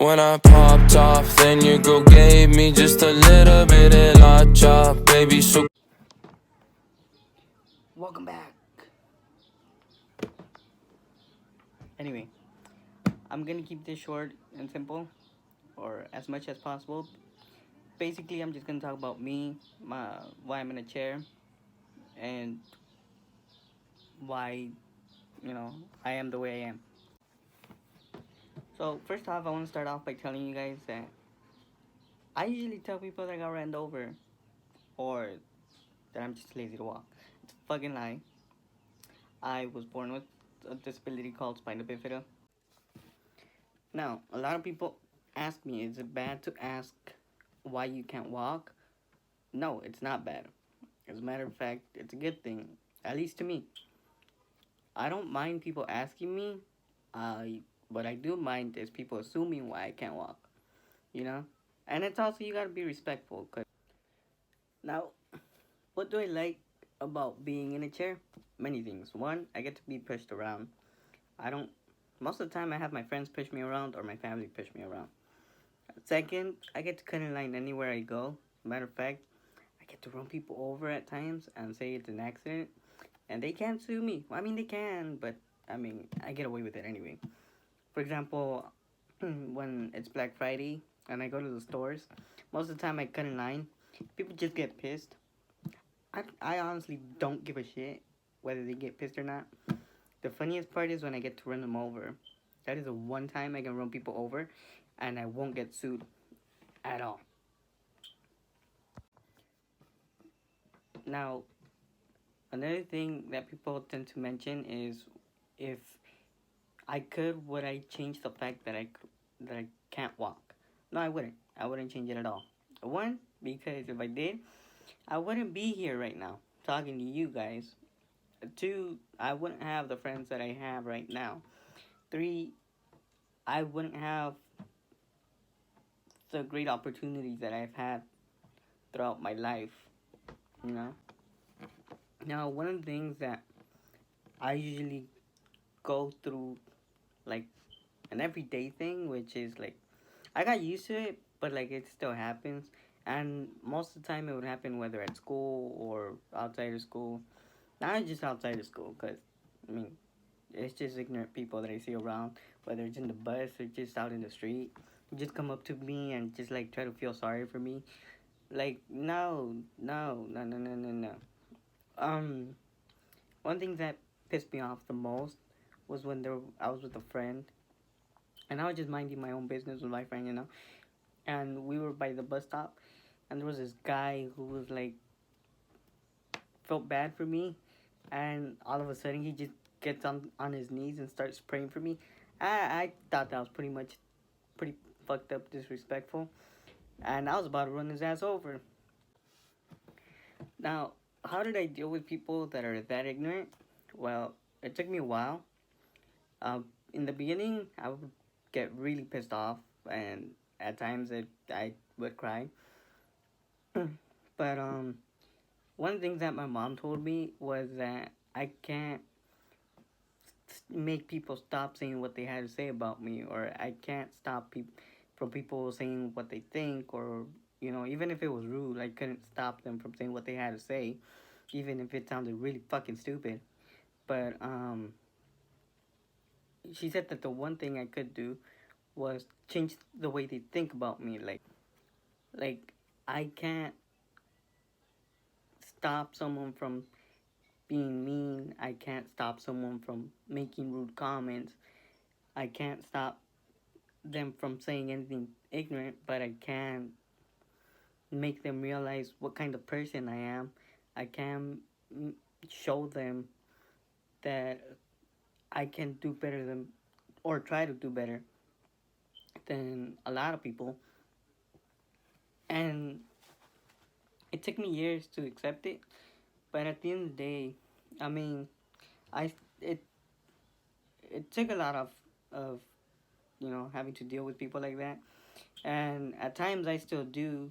When I popped off, then your girl gave me just a little bit of la chop, baby, so Welcome back. Anyway, I'm gonna keep this short and simple, or as much as possible. Basically, I'm just gonna talk about me, why I'm in a chair, and why, I am the way I am. So first off, I want to start off by telling you guys that I usually tell people that I got ran over, or that I'm just lazy to walk. It's a fucking lie. I was born with a disability called spina bifida. Now, a lot of people ask me, is it bad to ask why you can't walk? No, it's not bad. As a matter of fact, it's a good thing, at least to me. I don't mind people asking me. What I do mind is people assuming why I can't walk. You know, and it's also you gotta be respectful. Cause now, what do I like about being in a chair? Many things. One, I get to be pushed around. I don't. Most of the time, I have my friends push me around or my family push me around. Second, I get to cut in line anywhere I go. Matter of fact, I get to run people over at times and say it's an accident, and they can't sue me. I mean, they can, but I get away with it anyway. For example, when it's Black Friday and I go to the stores, most of the time I cut in line. People just get pissed. I honestly don't give a shit whether they get pissed or not. The funniest part is when I get to run them over. That is the one time I can run people over and I won't get sued at all. Now, another thing that people tend to mention is if I could, would I change the fact that I can't walk? No, I wouldn't. I wouldn't change it at all. One, because if I did, I wouldn't be here right now talking to you guys. Two, I wouldn't have the friends that I have right now. Three, I wouldn't have the great opportunities that I've had throughout my life. You know. Now, one of the things that I usually go through, like an everyday thing, which is like I got used to it, but like it still happens. And most of the time, it would happen whether at school or outside of school. Not just outside of school, because I mean, it's just ignorant people that I see around, whether it's in the bus or just out in the street. Just come up to me and just like try to feel sorry for me. Like no, no, no, no, no, no, no. Um, One thing that pissed me off the most was when I was with a friend, and I was just minding my own business with my friend, and we were by the bus stop, and there was this guy who was like felt bad for me, and all of a sudden he just gets on his knees and starts praying for me. I thought that was pretty fucked up, disrespectful, and I was about to run his ass over. Now, how did I deal with people that are that ignorant? Well, it took me a while. In the beginning, I would get really pissed off, and at times I would cry. But one of the things that my mom told me was that I can't make people stop saying what they had to say about me, or I can't stop from people saying what they think, or even if it was rude, I couldn't stop them from saying what they had to say, even if it sounded really fucking stupid. But she said that the one thing I could do was change the way they think about me. Like I can't stop someone from being mean. I can't stop someone from making rude comments. I can't stop them from saying anything ignorant, but I can make them realize what kind of person I am. I can show them that I can do better than, or try to do better than a lot of people. And it took me years to accept it, but at the end of the day, I mean, I it it took a lot of having to deal with people like that, and at times I still do.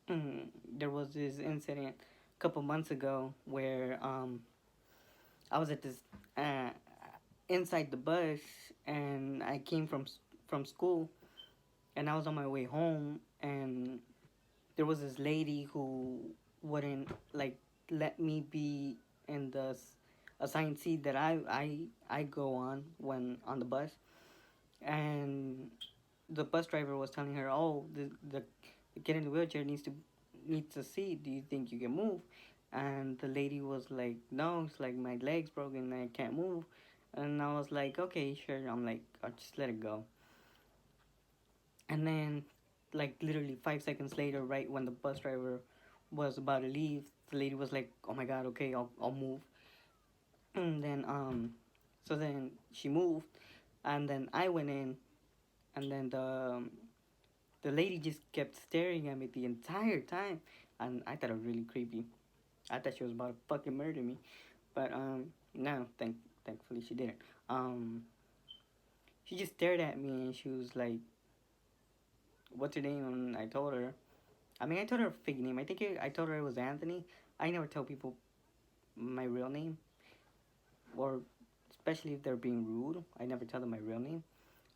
There was this incident a couple months ago where I was at this inside the bus, and I came from school, and I was on my way home, and there was this lady who wouldn't like let me be in the assigned seat that I go on when on the bus, and the bus driver was telling her, "Oh, the kid in the wheelchair needs a seat. Do you think you can move?" And the lady was like, "No, it's like my leg's broken and I can't move." And I was like, "Okay, sure." I'm like, "I'll just let it go." And then, like literally 5 seconds later, right when the bus driver was about to leave, the lady was like, "Oh my God, okay, I'll move." And then so then she moved, and then I went in, and then the lady just kept staring at me the entire time, and I thought it was really creepy. I thought she was about to fucking murder me, but no, thankfully she didn't. Um, she just stared at me and she was like, "What's your name?" And I told her. I mean, I told her a fake name. I told her it was Anthony. I never tell people my real name, or especially if they're being rude. I never tell them my real name.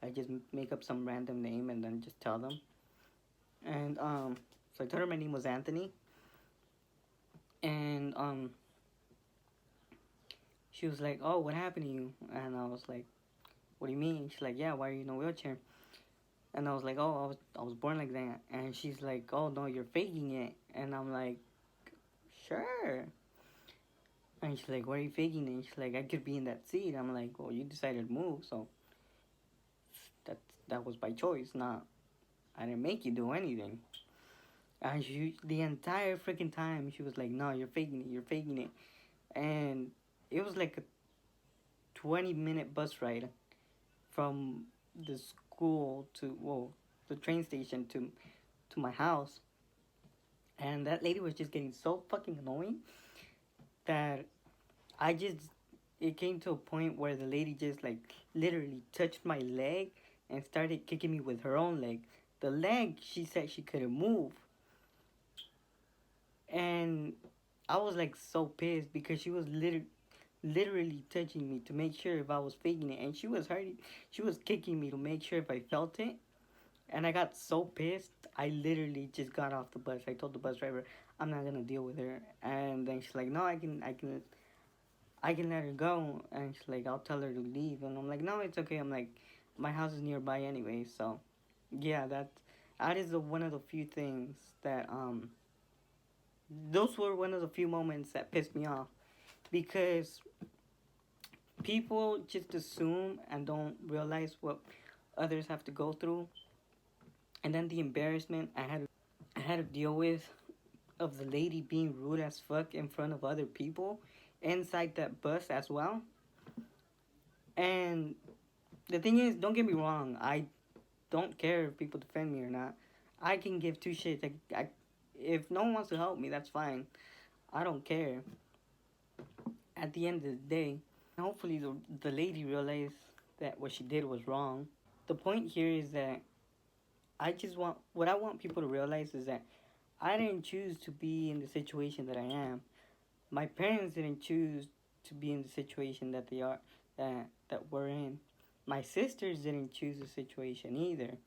I just make up some random name and then just tell them. And so I told her my name was Anthony, and she was like, "Oh, what happened to you?" And I was like, "What do you mean?" She's like, "Yeah, why are you in a wheelchair?" And I was like, "Oh, I was born like that." And she's like, "Oh no, you're faking it." And I'm like, "Sure." And she's like, "Why are you faking it?" And she's like, "I could be in that seat." I'm like, "Well, you decided to move, so that that was by choice, not I didn't make you do anything." And she, the entire freaking time, she was like, "No, you're faking it. You're faking it." And it was like a 20-minute bus ride from the school to, well, the train station to my house. And that lady was just getting so fucking annoying that I just, it came to a point where the lady just like literally touched my leg and started kicking me with her own leg. The leg she said she couldn't move. And I was like so pissed because she was literally touching me to make sure if I was faking it, and she was hurting. She was kicking me to make sure if I felt it, and I got so pissed. I literally just got off the bus. I told the bus driver, "I'm not gonna deal with her." And then she's like, "No, I can let her go." And she's like, "I'll tell her to leave." And I'm like, "No, it's okay." I'm like, "My house is nearby anyway." So yeah, that is one of the few things that those were one of the few moments that pissed me off, because people just assume and don't realize what others have to go through, and then the embarrassment I had to deal with of the lady being rude as fuck in front of other people inside that bus as well. And the thing is, don't get me wrong, I don't care if people defend me or not. I can give two shits. If no one wants to help me, that's fine. I don't care. At the end of the day, hopefully the lady realized that what she did was wrong. The point here is that what I want people to realize is that I didn't choose to be in the situation that I am. My parents didn't choose to be in the situation that they are, that we're in. My sisters didn't choose the situation either.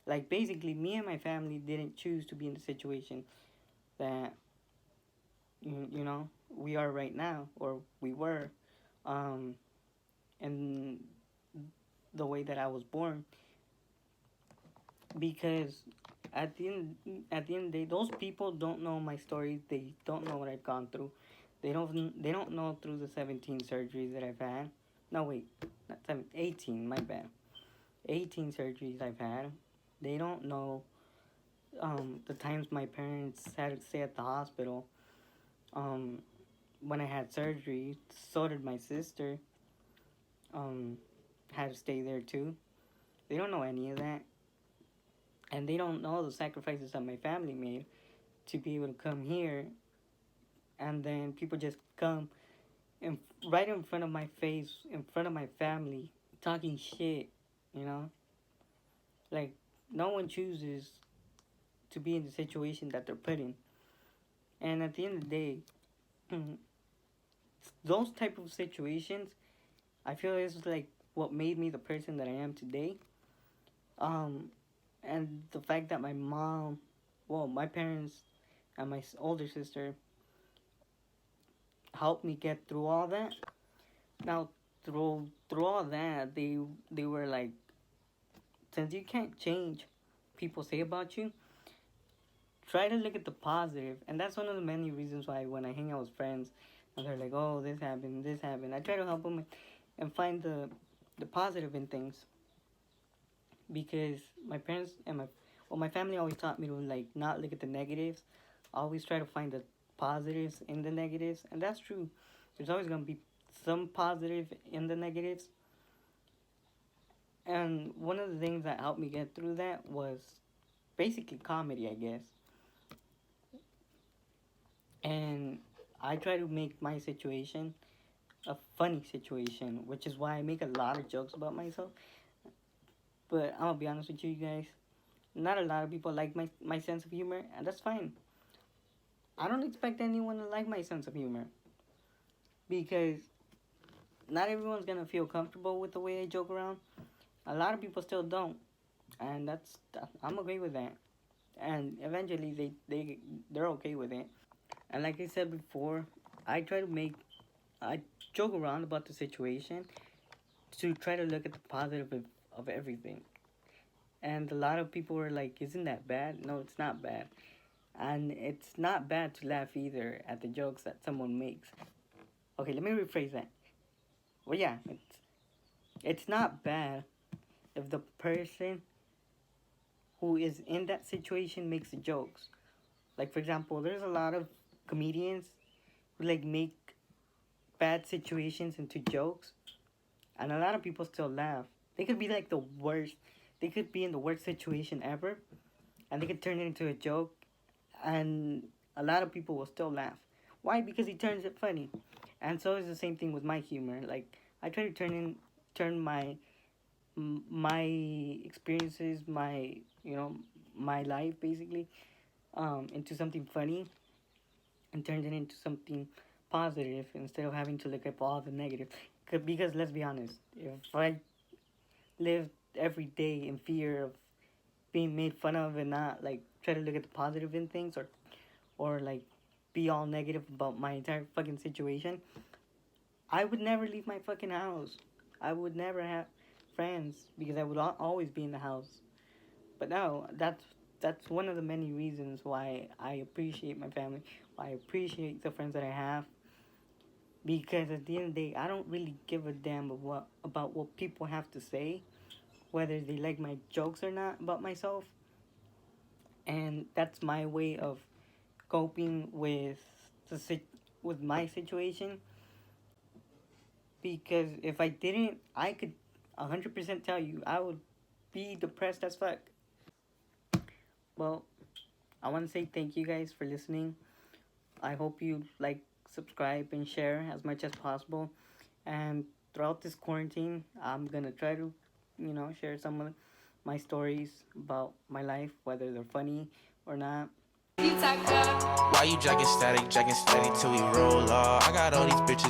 Like basically, me and my family didn't choose to be in the situation that we are right now, or we were, um, and the way that I was born. Because at the end of the day, those people don't know my story. They don't know what I've gone through. They don't know through the 17 surgeries that I've had. No, wait, not 18. My bad. 18 surgeries I've had. They don't know the times my parents had to stay at the hospital. Um, when I had surgery, so did my sister. Um, had to stay there too. They don't know any of that, and they don't know the sacrifices that my family made to be able to come here, and then people just come and right in front of my face, in front of my family, talking shit. You know, like no one chooses to be in the situation that they're put in, and at the end of the day, those type of situations, I feel is like what made me the person that I am today. Um, And the fact that my mom, well, my parents and my older sister helped me get through all that. Now, through all that, they were like, since you can't change people say about you, try to look at the positive. And that's one of the many reasons why when I hang out with friends and they're like, oh, this happened, I try to help them and find the positive in things, because my parents and my family always taught me to like not look at the negatives. I always try to find the positives in the negatives, and that's true. There's always gonna be some positive in the negatives. And one of the things that helped me get through that was basically comedy, I guess. And I try to make my situation a funny situation, which is why I make a lot of jokes about myself. But I'm gonna be honest with you guys, not a lot of people like my sense of humor, and that's fine. I don't expect anyone to like my sense of humor, because not everyone's gonna feel comfortable with the way I joke around. A lot of people still don't, and I'm okay with that. And eventually they're okay with it. And like I said before, I try to make I joke around about the situation to try to look at the positive of everything. And a lot of people were like, "Isn't that bad?" No, it's not bad. And it's not bad to laugh either at the jokes that someone makes. Okay, let me rephrase that. Well, yeah, it's not bad if the person who is in that situation makes the jokes. Like, for example, there's a lot of comedians who like make bad situations into jokes, and a lot of people still laugh. They could be like the worst. They could be in the worst situation ever, and they could turn it into a joke, and a lot of people will still laugh. Why? Because he turns it funny. And so is the same thing with my humor. Like, I try to turn my experiences, my life basically, into something funny, and turn it into something positive instead of having to look at all the negative. Because let's be honest, if I lived every day in fear of being made fun of and not like try to look at the positive in things, or like be all negative about my entire fucking situation, I would never leave my fucking house. I would never have friends because I would always be in the house. But no, that's one of the many reasons why I appreciate my family, why I appreciate the friends that I have. Because at the end of the day, I don't really give a damn about what people have to say, whether they like my jokes or not about myself. And that's my way of coping with with my situation. Because if I didn't, I could 100% tell you I would be depressed as fuck. Well, I want to say thank you guys for listening. I hope you like, subscribe, and share as much as possible. And throughout this quarantine, I'm gonna try to, share some of my stories about my life, whether they're funny or not. Why you jacking static till we roll off? I got all these bitches.